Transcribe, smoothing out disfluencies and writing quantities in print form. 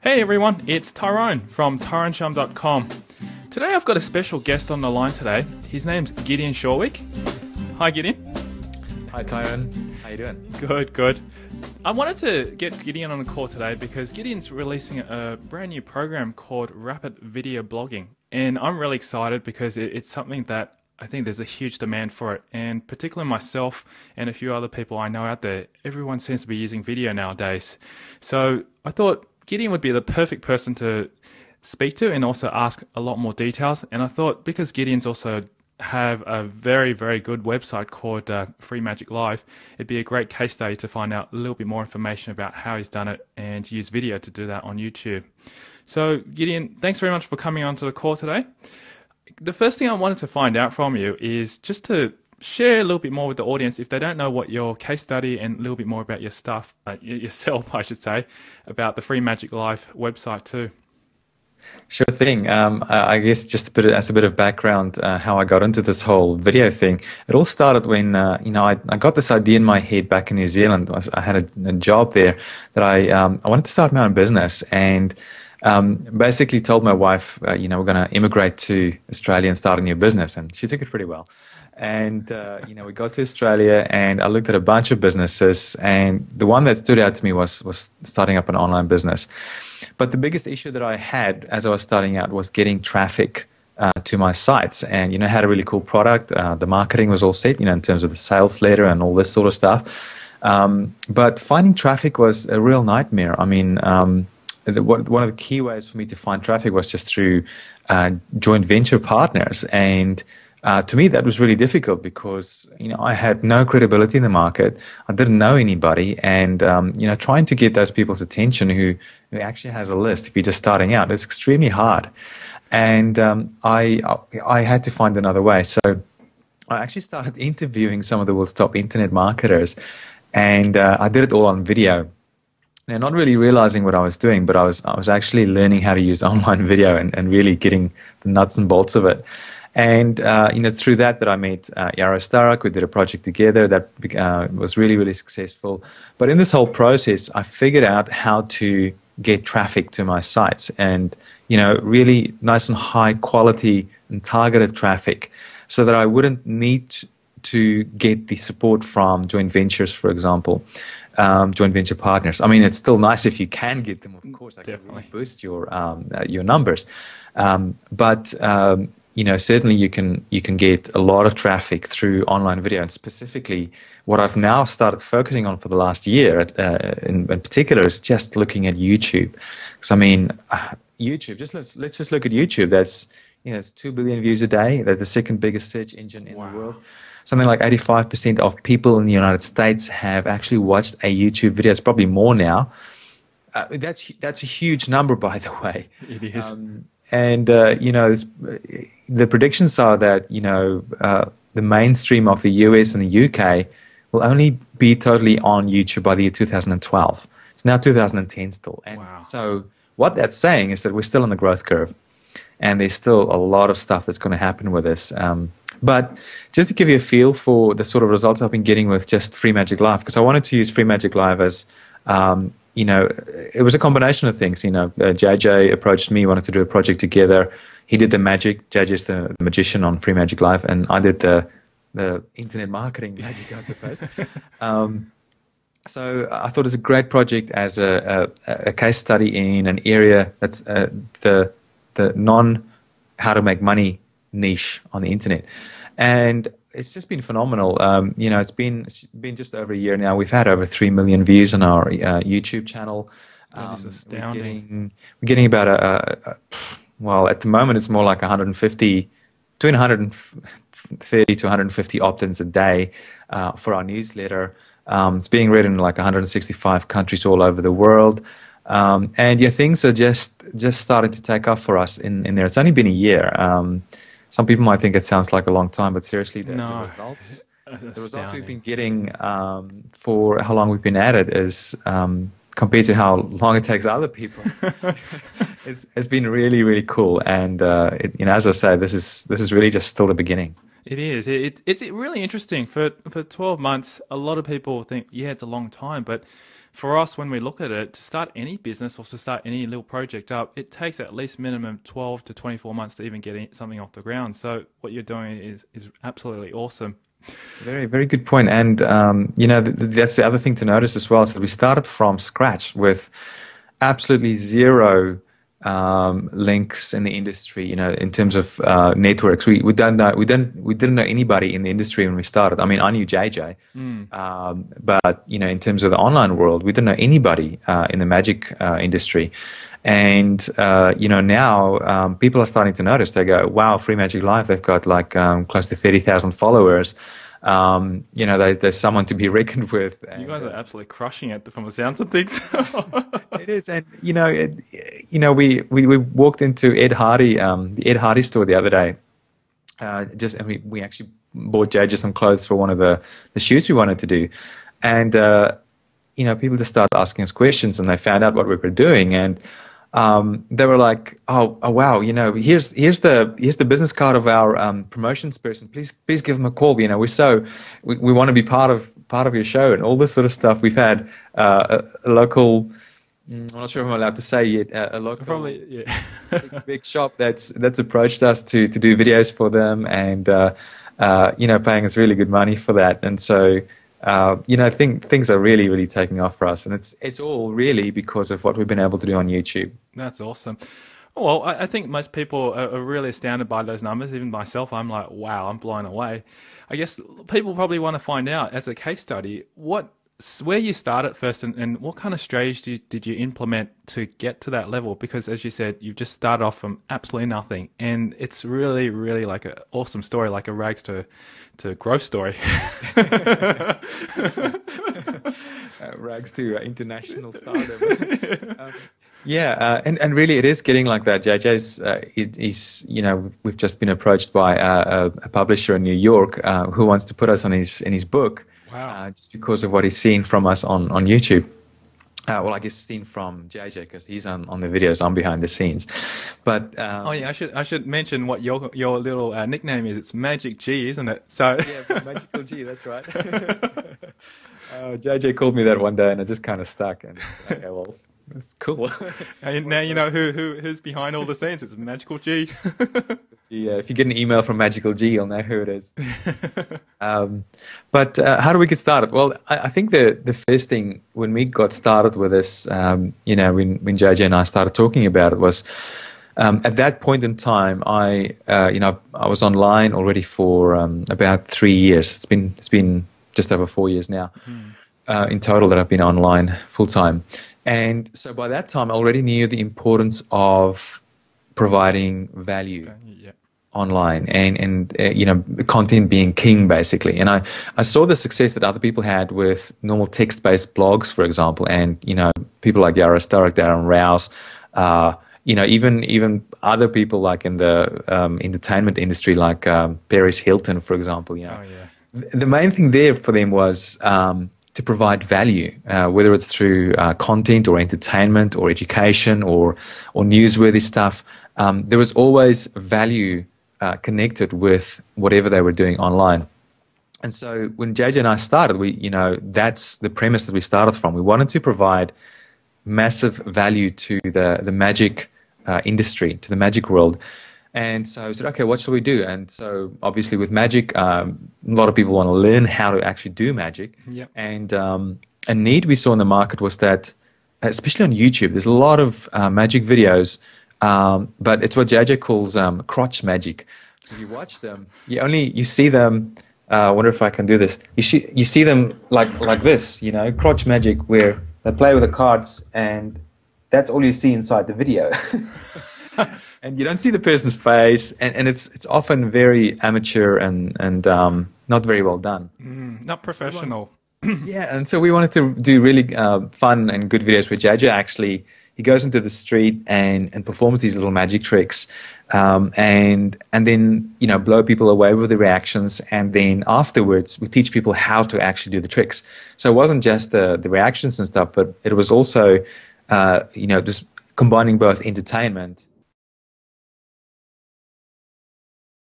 Hey everyone, it's Tyrone from tyroneshum.com. Today I've got a special guest on the line today. His name's Gideon Shorwick. Hi Gideon. Hi Tyrone, how you doing? Good. I wanted to get Gideon on the call today because Gideon's releasing a brand new program called Rapid Video Blogging. And I'm really excited because it's something that I think there's a huge demand for it. And particularly myself and a few other people I know out there, everyone seems to be using video nowadays. So I thought Gideon would be the perfect person to speak to and also ask a lot more details. And I thought because Gideon's also have a very good website called Free Magic Live, it'd be a great case study to find out a little bit more information about how he's done it and use video to do that on YouTube. So Gideon, thanks very much for coming on to the call today. The first thing I wanted to find out from you is just to share a little bit more with the audience if they don't know what your case study and a little bit more about your stuff, yourself, I should say, about the Free Magic Live website too. Sure thing. I guess just as a bit of background, how I got into this whole video thing. It all started when I got this idea in my head back in New Zealand. I had a job there that I wanted to start my own business, and basically told my wife, we're going to immigrate to Australia and start a new business, and she took it pretty well. And we got to Australia, and I looked at a bunch of businesses, and the one that stood out to me was starting up an online business. But the biggest issue that I had as I was starting out was getting traffic to my sites. And had a really cool product. The marketing was all set, in terms of the sales letter and all this sort of stuff. But finding traffic was a real nightmare. I mean, one of the key ways for me to find traffic was just through joint venture partners. And to me, that was really difficult because, I had no credibility in the market. I didn't know anybody. And, trying to get those people's attention who actually has a list, if you're just starting out, it's extremely hard. And I had to find another way. So I actually started interviewing some of the world's top internet marketers. And I did it all on video. Now, not really realizing what I was doing, but I was actually learning how to use online video and really getting the nuts and bolts of it. And it's through that I met Yaro Starak. We did a project together that was really successful. But in this whole process, I figured out how to get traffic to my sites, and really nice and high quality and targeted traffic, so that I wouldn't need to get the support from joint ventures, for example, joint venture partners. I mean, it's still nice if you can get them, of course. That can really boost your numbers. But certainly you can get a lot of traffic through online video, and specifically what I've now started focusing on for the last year, in particular, is just looking at YouTube. Because I mean, YouTube. Let's just look at YouTube. That's it's 2 billion views a day. They're the second biggest search engine in the world. Something like 85% of people in the United States have actually watched a YouTube video. It's probably more now. That's a huge number, by the way. It is. And the predictions are that the mainstream of the US and the UK will only be totally on YouTube by the year 2012. It's now 2010 still. And so what that's saying is that we're still on the growth curve, and there's still a lot of stuff that's going to happen with this. But just to give you a feel for the sort of results I've been getting with just Free Magic Live, because I wanted to use Free Magic Live as it was a combination of things. JJ approached me, wanted to do a project together. He did the magic. JJ's the magician on Free Magic Live, and I did the internet marketing magic, I suppose. So I thought it was a great project as a case study in an area that's the non how to make money niche on the internet, and it's just been phenomenal. It's been just over a year now. We've had over 3 million views on our YouTube channel. That is astounding. We're getting about well, at the moment it's more like 150, between 130 to 150 opt-ins a day for our newsletter. It's being read in like 165 countries all over the world. And things are just starting to take off for us in there. It's only been a year. Some people might think it sounds like a long time, but seriously, the results we've been getting for how long we've been at it is, compared to how long it takes other people, it's been really cool. And as I say, this is really just still the beginning. It is. It's really interesting. For 12 months, a lot of people think, yeah, it's a long time. But for us, when we look at it, to start any business or to start any little project up, it takes at least minimum 12 to 24 months to even get something off the ground. So what you're doing is absolutely awesome. Very, very good point. And that's the other thing to notice as well. So we started from scratch with absolutely zero links in the industry. In terms of networks, we don't know we didn't know anybody in the industry when we started. I mean, I knew JJ, but in terms of the online world, we didn't know anybody in the magic industry. And now people are starting to notice. They go, "Wow, Free Magic Live! They've got like close to 30,000 followers. There's someone to be reckoned with." And, you guys are absolutely crushing it from the sounds of things. it is, and we walked into Ed Hardy, the Ed Hardy store the other day, and we actually bought JJ some clothes for one of the shoots we wanted to do, and people just started asking us questions, and they found out what we were doing, and they were like, oh wow, here's the business card of our promotions person. Please give them a call. We want to be part of your show and all this sort of stuff. We've had a local, I'm not sure if I'm allowed to say yet, a local Probably, yeah. big shop that's approached us to do videos for them, and paying us really good money for that. And so things are really, really taking off for us, and it's all really because of what we've been able to do on YouTube. That's awesome. Well, I think most people are really astounded by those numbers. Even myself, I'm like, wow, I'm blown away. I guess people probably want to find out, as a case study, where you started first, and what kind of strategies did you implement to get to that level? Because as you said, you've just started off from absolutely nothing, and it's really, really like an awesome story, like a rags to growth story. Rags to international stardom. And really it is getting like that. JJ's, we've just been approached by a publisher in New York who wants to put us in his book. Wow. Just because of what he's seen from us on YouTube. I guess seen from JJ because he's on the videos. I'm behind the scenes. But I should mention what your little nickname is. It's Magic G, isn't it? So yeah, Magical G. That's right. JJ called me that one day, and it just kind of stuck. And okay, well, that's cool. And now you know who's behind all the scenes. It's Magical G. Yeah, if you get an email from Magical G, you'll know who it is. But how do we get started? Well, I think the first thing when we got started with this, when JJ and I started talking about it, was at that point in time, I was online already for about 3 years. It's been just over 4 years now. In total that I've been online full time. And so by that time, I already knew the importance of providing value online and content being king, basically. And I saw the success that other people had with normal text-based blogs, for example, and, people like Yaro Starak, Darren Rouse, even other people like in the entertainment industry, like Paris Hilton, for example. The main thing there for them was to provide value, whether it's through content or entertainment or education or newsworthy stuff. There was always value connected with whatever they were doing online. And so when JJ and I started, that's the premise that we started from. We wanted to provide massive value to the magic industry, to the magic world. And so I said, okay, what shall we do? And so obviously with magic, a lot of people want to learn how to actually do magic. Yep. And a need we saw in the market was that, especially on YouTube, there's a lot of magic videos, but it's what JJ calls crotch magic. So you watch them, you see them. I wonder if I can do this. You see them like this, crotch magic, where they play with the cards, and that's all you see inside the video. And you don't see the person's face, and it's often very amateur and not very well done. Not professional. Yeah, and so we wanted to do really fun and good videos where JJ actually, he goes into the street and performs these little magic tricks, and then blow people away with the reactions, and then afterwards we teach people how to actually do the tricks. So it wasn't just the reactions and stuff, but it was also just combining both entertainment